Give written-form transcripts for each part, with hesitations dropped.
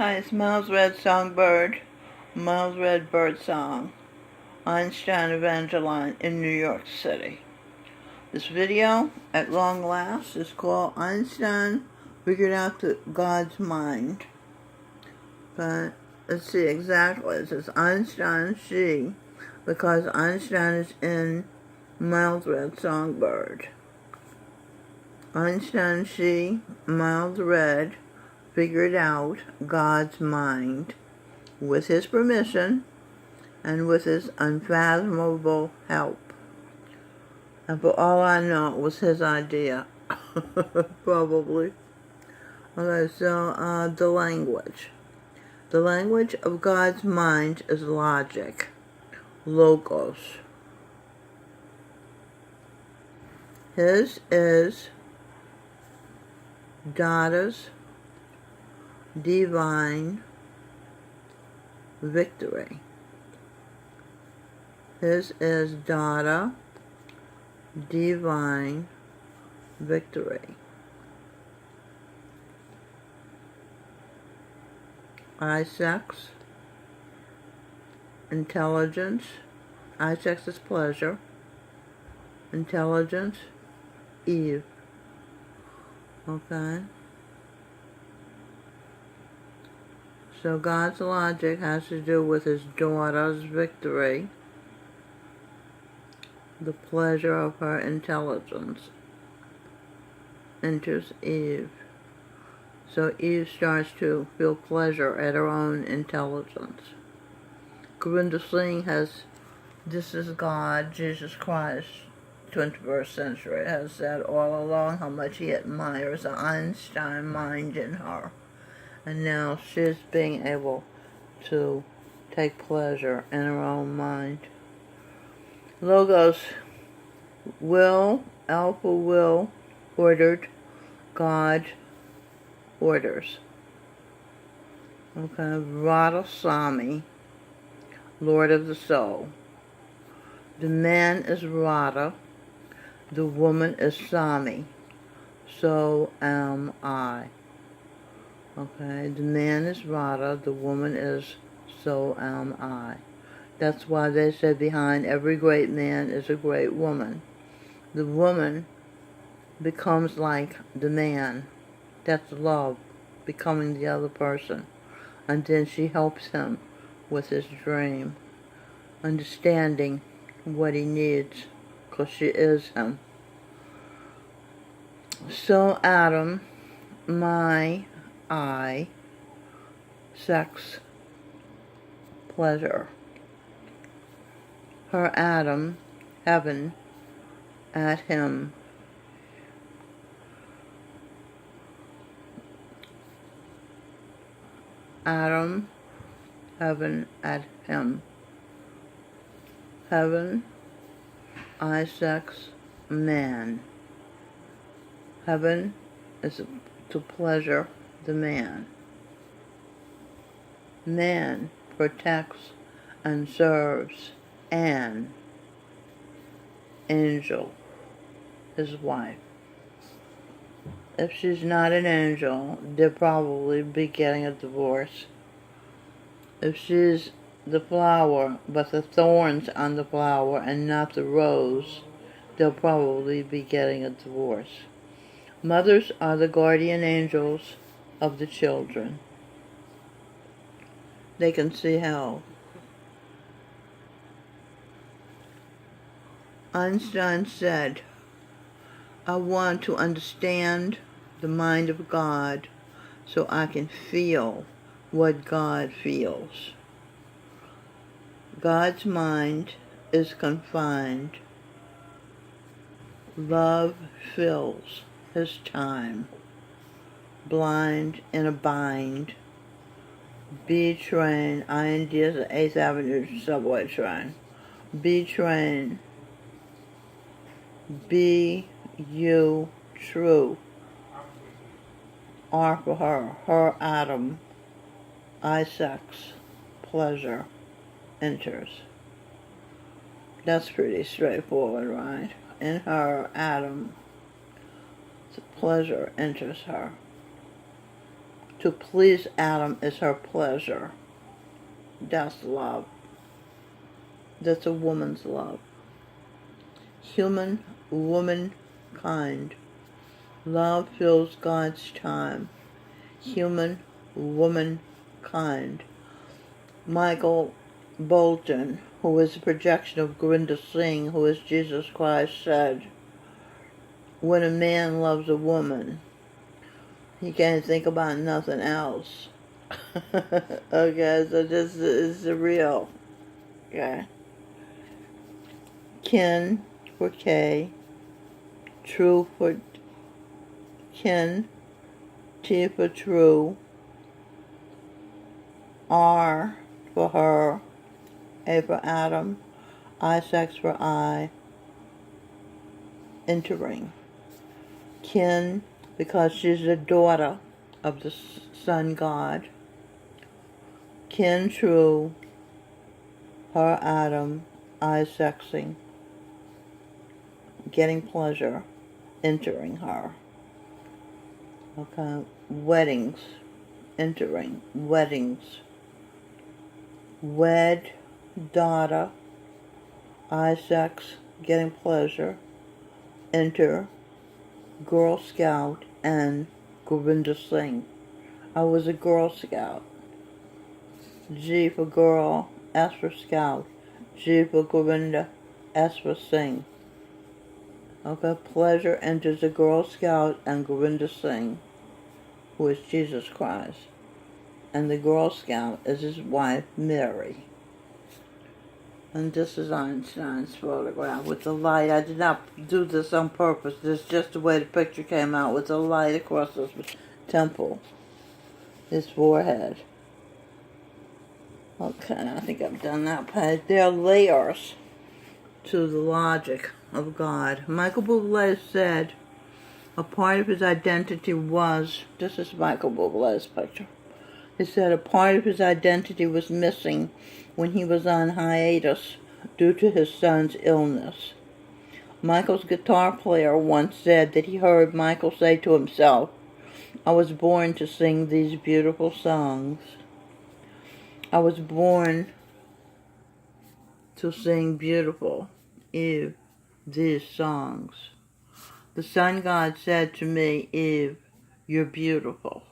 Hi, it's Miles Red Songbird, Miles Red Bird Song, Einstein Evangeline in New York City. This video, at long last, is called Einstein Figured Out God's Mind. But let's see exactly. It says Einstein, she, because Einstein is in Miles Red Songbird. Einstein, she, Miles Red, figured out God's mind with his permission and with his unfathomable help. And for all I know, it was his idea. Probably. Okay, so the language. The language of God's mind is logic. Logos. His is Dada's divine victory. His is Dada, divine victory. Isaac's intelligence. Isaac's is pleasure. Intelligence, Eve. Okay? So God's logic has to do with his daughter's victory, the pleasure of her intelligence. Enters Eve. So Eve starts to feel pleasure at her own intelligence. Gurinder Singh has, this is God, Jesus Christ, 21st century, has said all along how much he admires the Einstein mind in her. And now she's being able to take pleasure in her own mind. Logos, will, alpha will, ordered, God orders. Okay, Radha Sami, Lord of the Soul. The man is Radha, the woman is Sami. So am I. Okay, the man is Radha, the woman is so am I. That's why they say behind every great man is a great woman. The woman becomes like the man. That's love, becoming the other person. And then she helps him with his dream, understanding what he needs, because she is him. So Adam, my I, sex, pleasure. Her Adam, heaven, at him. Adam, heaven, at him. Heaven, I, sex, man. Heaven is to pleasure the man. Man protects and serves an angel, his wife. If she's not an angel, they'll probably be getting a divorce. If she's the flower, but the thorns on the flower and not the rose, they'll probably be getting a divorce. Mothers are the guardian angels of the children. They can see how. Einstein said, I want to understand the mind of God so I can feel what God feels. God's mind is confined. Love fills his time. Blind in a bind. B train, IND is the 8th Avenue subway train. B train. Be you true. R for her Adam. I sex, pleasure, enters. That's pretty straightforward, right? In her Adam, the pleasure enters her. To please Adam is her pleasure. That's love. That's a woman's love. Human, womankind. Love fills God's time. Human, womankind. Michael Bolton, who is a projection of Gurinder Singh, who is Jesus Christ, said, when a man loves a woman, he can't think about nothing else. Okay, so this is the real. Okay. Kin for K, true for kin, T for true, R for her, A for Adam, I sex for I, entering. Kin, because she's the daughter of the sun god. Kin true, her Adam, I sexing, getting pleasure, entering her. Okay, weddings, entering, weddings. Wed, daughter, I sex, getting pleasure, enter, Girl Scout, and Gurinder Singh. I was a Girl Scout. G for girl, S for scout, G for Gurinder, S for Singh. Okay, pleasure enters the Girl Scout and Gurinder Singh, who is Jesus Christ. And the Girl Scout is his wife, Mary. And this is Einstein's photograph with the light. I did not do this on purpose. This is just the way the picture came out with the light across his temple, his forehead. Okay, I think I've done that page. There are layers to the logic of God. Michael Bublé said a part of his identity was, this is Michael Bublé's picture. He said a part of his identity was missing when he was on hiatus due to his son's illness. Michael's guitar player once said that he heard Michael say to himself, I was born to sing these beautiful songs. I was born to sing beautiful, Eve, these songs. The sun god said to me, Eve, you're beautiful.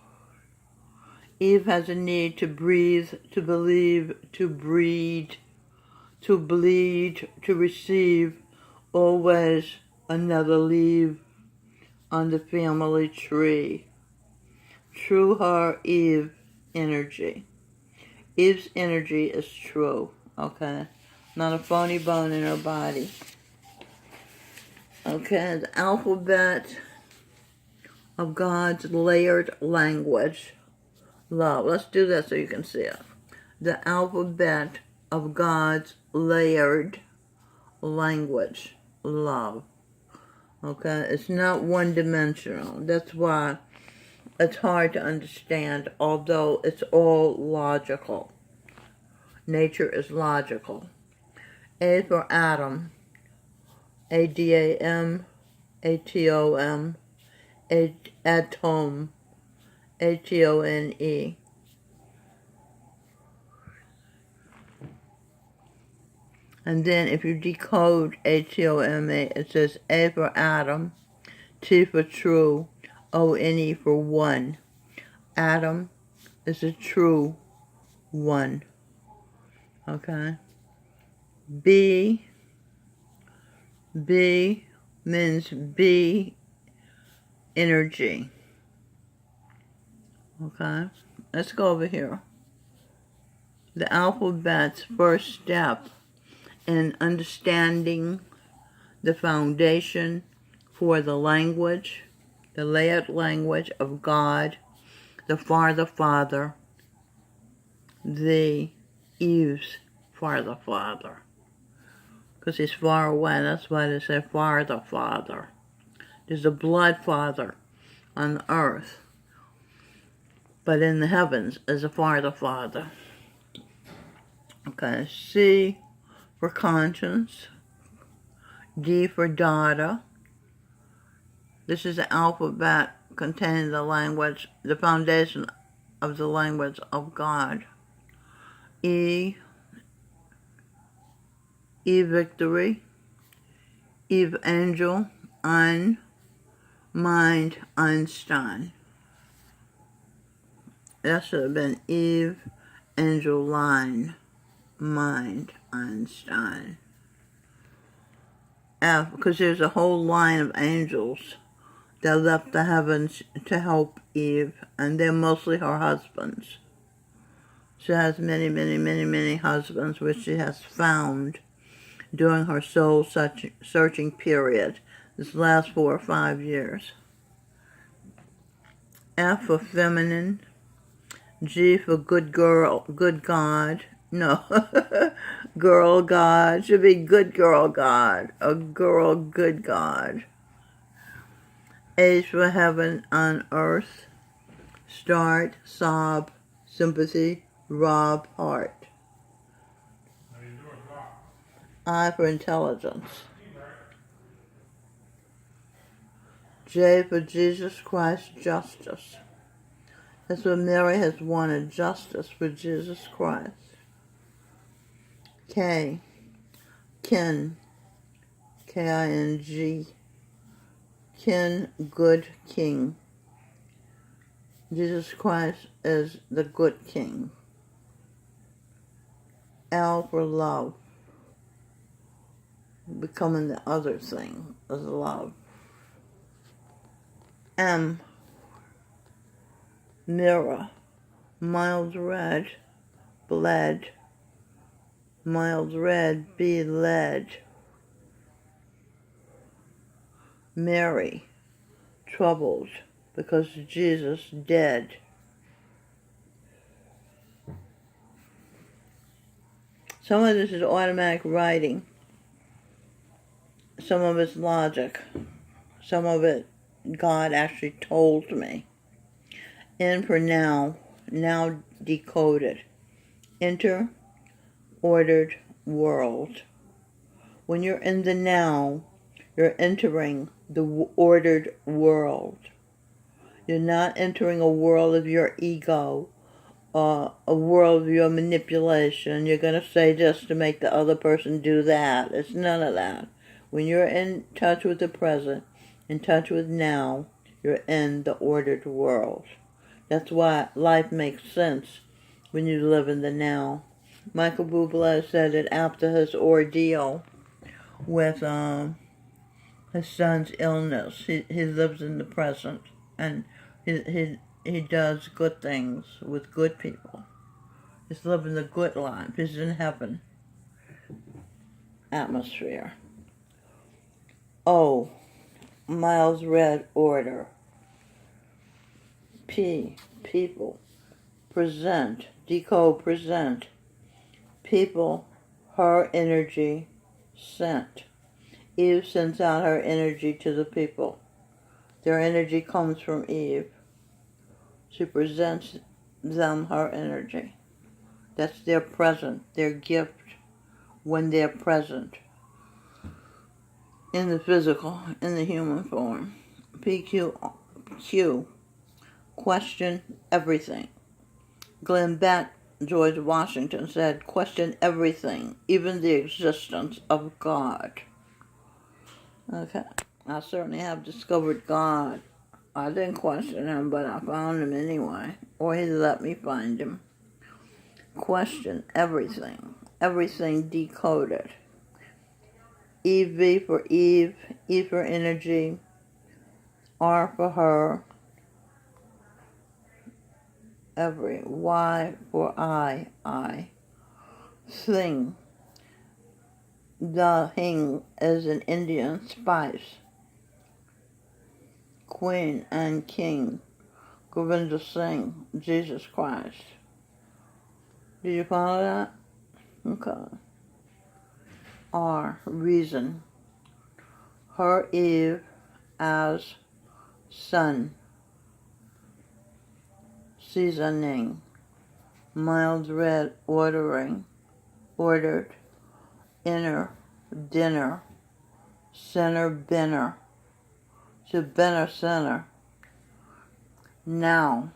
Eve has a need to breathe, to believe, to breed, to bleed, to receive, always another leaf on the family tree. True her, Eve, energy. Eve's energy is true, okay? Not a phony bone in her body. Okay, the alphabet of God's layered language. Love. Let's do that so you can see it. The alphabet of God's layered language. Love. Okay? It's not one-dimensional. That's why it's hard to understand, although it's all logical. Nature is logical. A for Adam. A-D-A-M. A-T-O-M. Atom. A-T-O-N-E. And then if you decode A-T-O-M-E, it says A for Adam, T for true, O-N-E for one. Adam is a true one. Okay? B means B energy. Okay? Let's go over here. The alphabet's first step in understanding the foundation for the language, the layered language of God, the Father, the Eve's Father. Because he's far away, that's why they say Father. There's a blood father on the earth, but in the heavens is a Father. Okay, C for conscience, D for daughter. This is the alphabet containing the language, the foundation of the language of God. E victory, Eve angel, ein, mind, Einstein. That should have been Eve angel line, mind, Einstein. F, because there's a whole line of angels that left the heavens to help Eve, and they're mostly her husbands. She has many, many, many, many husbands, which she has found during her soul searching period, this last 4 or 5 years. F for feminine, G for good girl, good God. No, girl God. Should be good girl God. A girl good God. H for heaven on earth. Start, sob, sympathy, rob, heart. I for intelligence. J for Jesus Christ, justice. That's what Mary has wanted, justice for Jesus Christ. K, kin, K-I-N-G, kin, good king. Jesus Christ is the good king. L for love, becoming the other thing is love. M, mirror, mild red, bled, mild red, be led. Mary, troubled, because Jesus dead. Some of this is automatic writing. Some of it's logic. Some of it God actually told me. N for now decoded. Enter, ordered world. When you're in the now, you're entering the ordered world. You're not entering a world of your ego, a world of your manipulation. You're going to say this to make the other person do that. It's none of that. When you're in touch with the present, in touch with now, you're in the ordered world. That's why life makes sense when you live in the now. Michael Bublé said that after his ordeal with his son's illness, he lives in the present, and he does good things with good people. He's living the good life. He's in heaven atmosphere. O, Miles Red order. P, people, present, decode, present. People, her energy, sent. Eve sends out her energy to the people. Their energy comes from Eve. She presents them her energy. That's their present, their gift when they're present. In the physical, in the human form. PQ, question everything. Glenn Beck, George Washington said, question everything, even the existence of God. Okay, I certainly have discovered God. I didn't question him, but I found him anyway, or he let me find him. Question everything, everything decoded. EV for Eve, E for energy, R for her, every, Y for I. Thing, the hing is an Indian spice. Queen and king, Govinda Singh, Jesus Christ. Did you follow that? Okay. R, reason. Her Eve as sun. Seasoning. Mild red ordering. Ordered. Inner. Dinner. Center binner. To binner center. Now.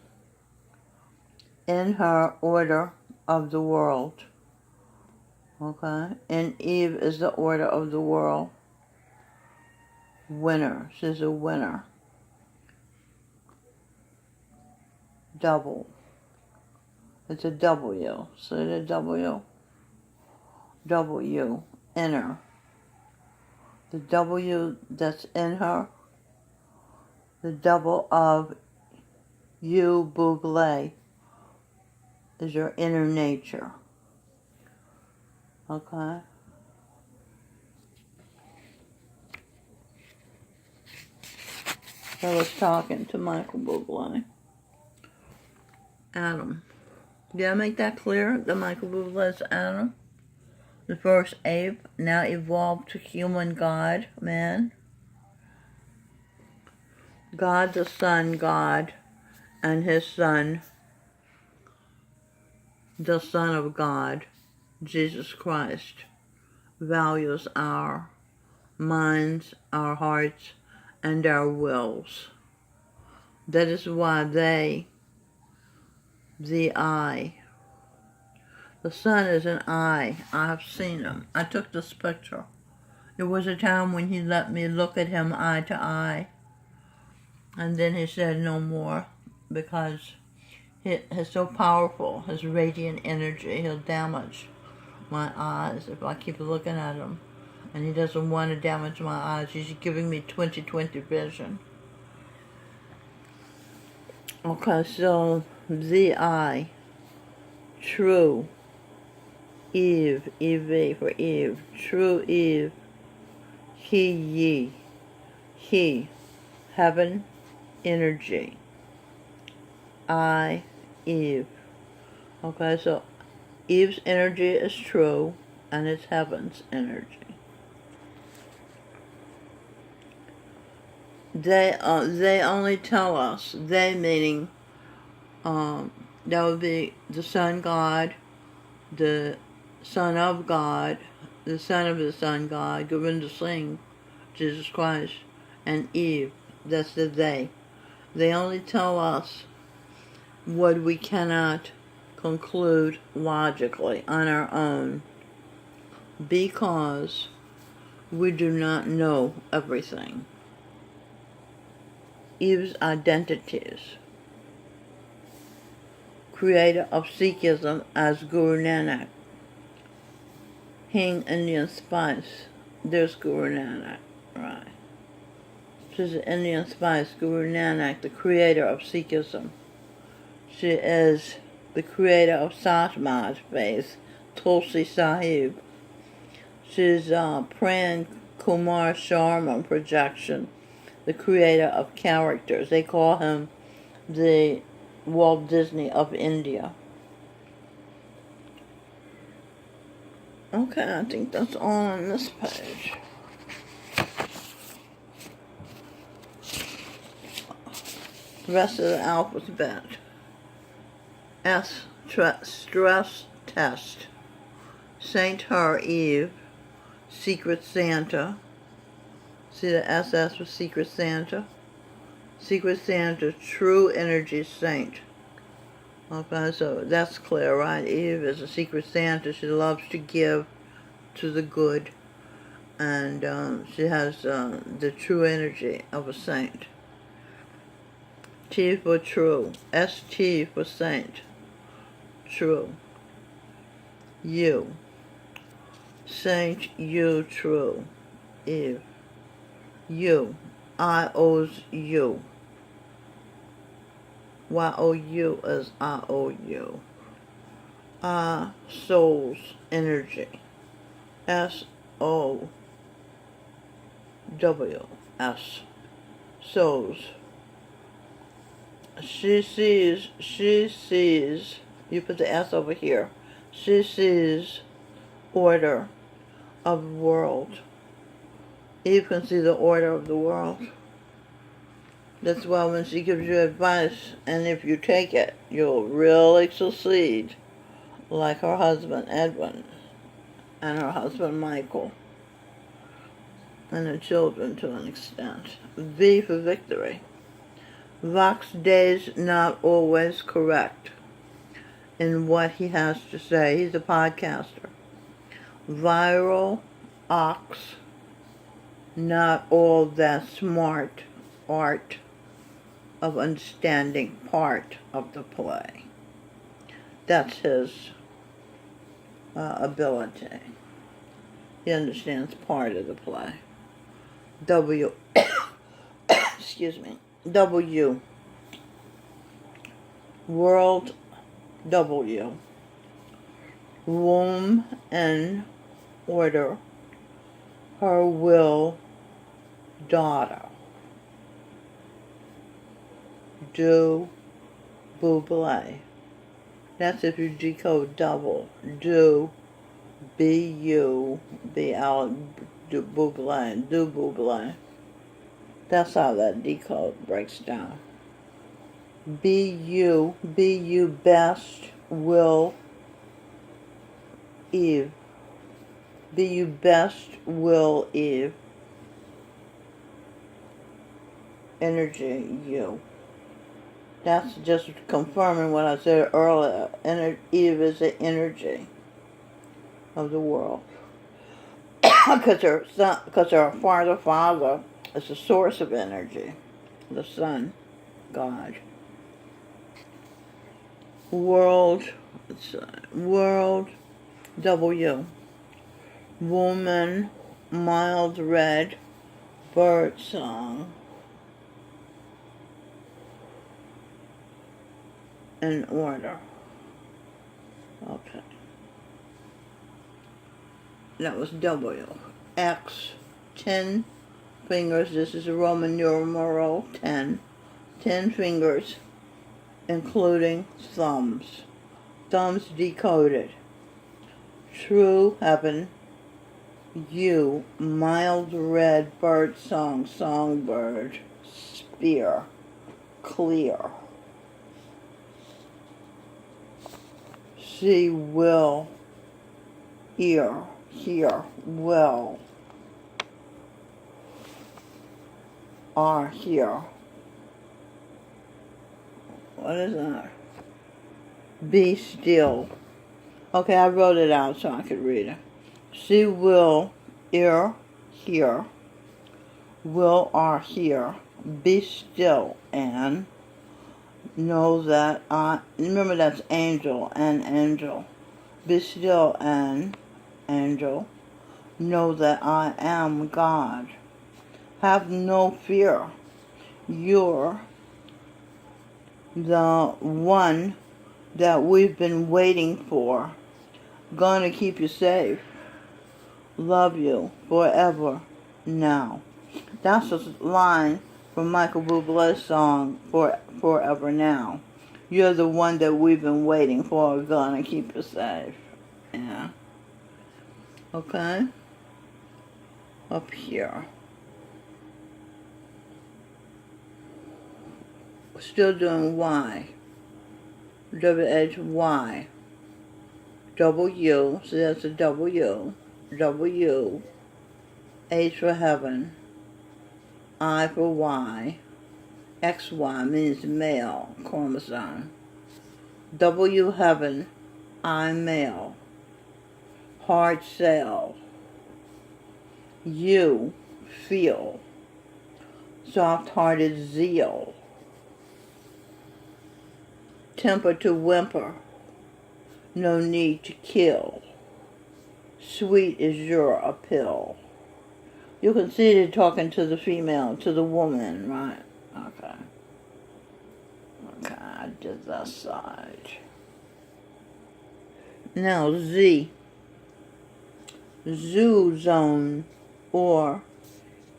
in her order of the world. Okay? And Eve is the order of the world. Winner. She's a winner. Double. It's a W. See the W? W. Inner. The W that's in her. The double of you, Buble, is your inner nature. Okay? I was talking to Michael Bublé. Adam. Did I make that clear? That Michael Bublé is Adam? The first ape, now evolved to human God, man. God the Son, God, and his Son, the Son of God, Jesus Christ, values our minds, our hearts, and our wills. That is why they, the I, the Son is an I. I have seen him. I took this picture. There was a time when he let me look at him eye to eye. And then he said no more because he's so powerful, his radiant energy. He'll damage my eyes if I keep looking at him. And he doesn't want to damage my eyes. He's giving me 20/20 vision. Okay, so the I, true Eve, Eve for Eve, true Eve, he, ye, he, heaven, energy, I, Eve. Okay, so Eve's energy is true, and it's heaven's energy. They only tell us, they meaning, that would be the Son God, the Son of God, the Son of the Son God, Govinda Singh, Jesus Christ, and Eve. That's the they. They only tell us what we cannot conclude logically on our own because we do not know everything. Eve's identities. Creator of Sikhism as Guru Nanak. Hing Indian Spice. There's Guru Nanak, right. She's an Indian Spice, Guru Nanak, the creator of Sikhism. She is the creator of Satmaj faith, Tulsi Sahib. She's Pran Kumar Sharma projection, the creator of characters. They call him the Walt Disney of India. Okay, I think that's all on this page. The rest of the alphabet. S, stress test. Saint Her Eve, Secret Santa. See the SS for Secret Santa? Secret Santa, true energy saint. Okay, so that's clear, right? Eve is a Secret Santa. She loves to give to the good. And she has the true energy of a saint. T for true. ST for saint. True. You. Saint, you, true. Eve. You. I-O's you. Y-O-U is I-O-U. Soul's energy. S-O-W-S. Souls. She sees, you put the S over here. She sees order of the world. Eve can see the order of the world. That's why when she gives you advice, and if you take it, you'll really succeed, like her husband Edwin, and her husband Michael, and her children to an extent. V for victory. Vox Dei's not always correct. in what he has to say. He's a podcaster. Viral ox, not all that smart art of understanding part of the play. That's his ability. He understands part of the play. W, excuse me, W, world W, womb in order, her will, daughter, do, buble. That's if you decode double. Do, B-U-B-L, do buble, do buble. That's how that decode breaks down. B-U best, will, Eve. Be best, will, Eve. Energy, you. That's just confirming what I said earlier. Eve is the energy of the world. Because her father is the source of energy. The sun, God. World, W. Woman, mild red, bird song. In order. Okay. That was W. X, 10 fingers. This is a Roman numeral 10. 10 fingers, including thumbs. Thumbs decoded. True heaven. U, mild red bird song, songbird. Spear, clear. C, will, ear, hear, will. R, here. What is that? Be still. Okay, I wrote it out so I could read it. C, will, ear, hear. Will, are, here. Be still, and know that I, remember that's angel and angel. Be still and angel. Know that I am God. Have no fear. You're the one that we've been waiting for. Gonna keep you safe. Love you forever now. That's a line from Michael Bublé's song, Forever Now. You're the one that we've been waiting for, gonna keep you safe. Yeah. Okay? Up here. Still doing Y. W-H-Y. W, so that's a W. W. H for heaven. I for Y. XY means male chromosome. W heaven, I male. Hard cell. U, feel. Soft-hearted zeal. Temper to whimper. No need to kill. Sweet is your appeal. You can see they're talking to the female, to the woman, right? Okay. Okay, I did that side. Now Z. Zoo zone or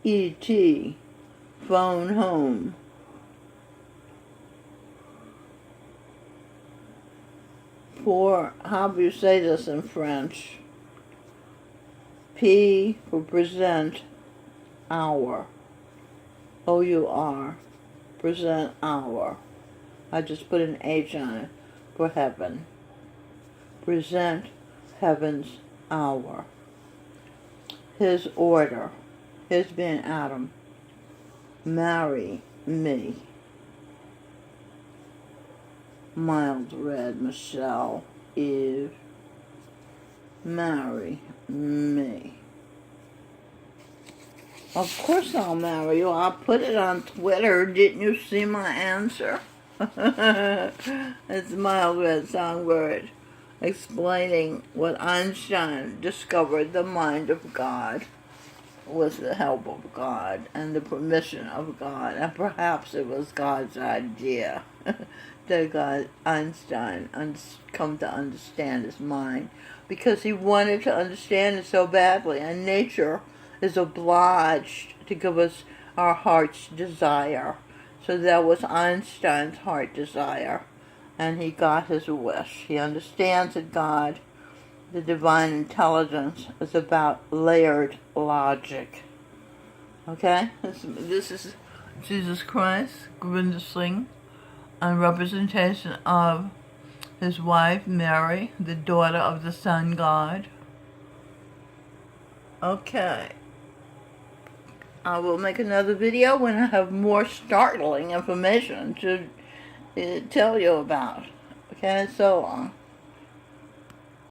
E.T. Phone home. For, how do you say this in French? P for present, hour. O-U-R, present hour. I just put an H on it for heaven. Present heaven's hour. His order, his being Adam. Marry me. Mild red, Michelle, Eve, marry me. Of course I'll marry you. I'll put it on Twitter. Didn't you see my answer? It's Mild Red Songbird explaining what Einstein discovered, the mind of God, with the help of God and the permission of God. And perhaps it was God's idea that Einstein come to understand his mind, because he wanted to understand it so badly, and nature is obliged to give us our heart's desire. So that was Einstein's heart desire, and he got his wish. He understands that God, the divine intelligence, is about layered logic. Okay? This is Jesus Christ, Govinda Singh, a representation of his wife, Mary, the daughter of the sun god. Okay. I will make another video when I have more startling information to tell you about. Okay, so long.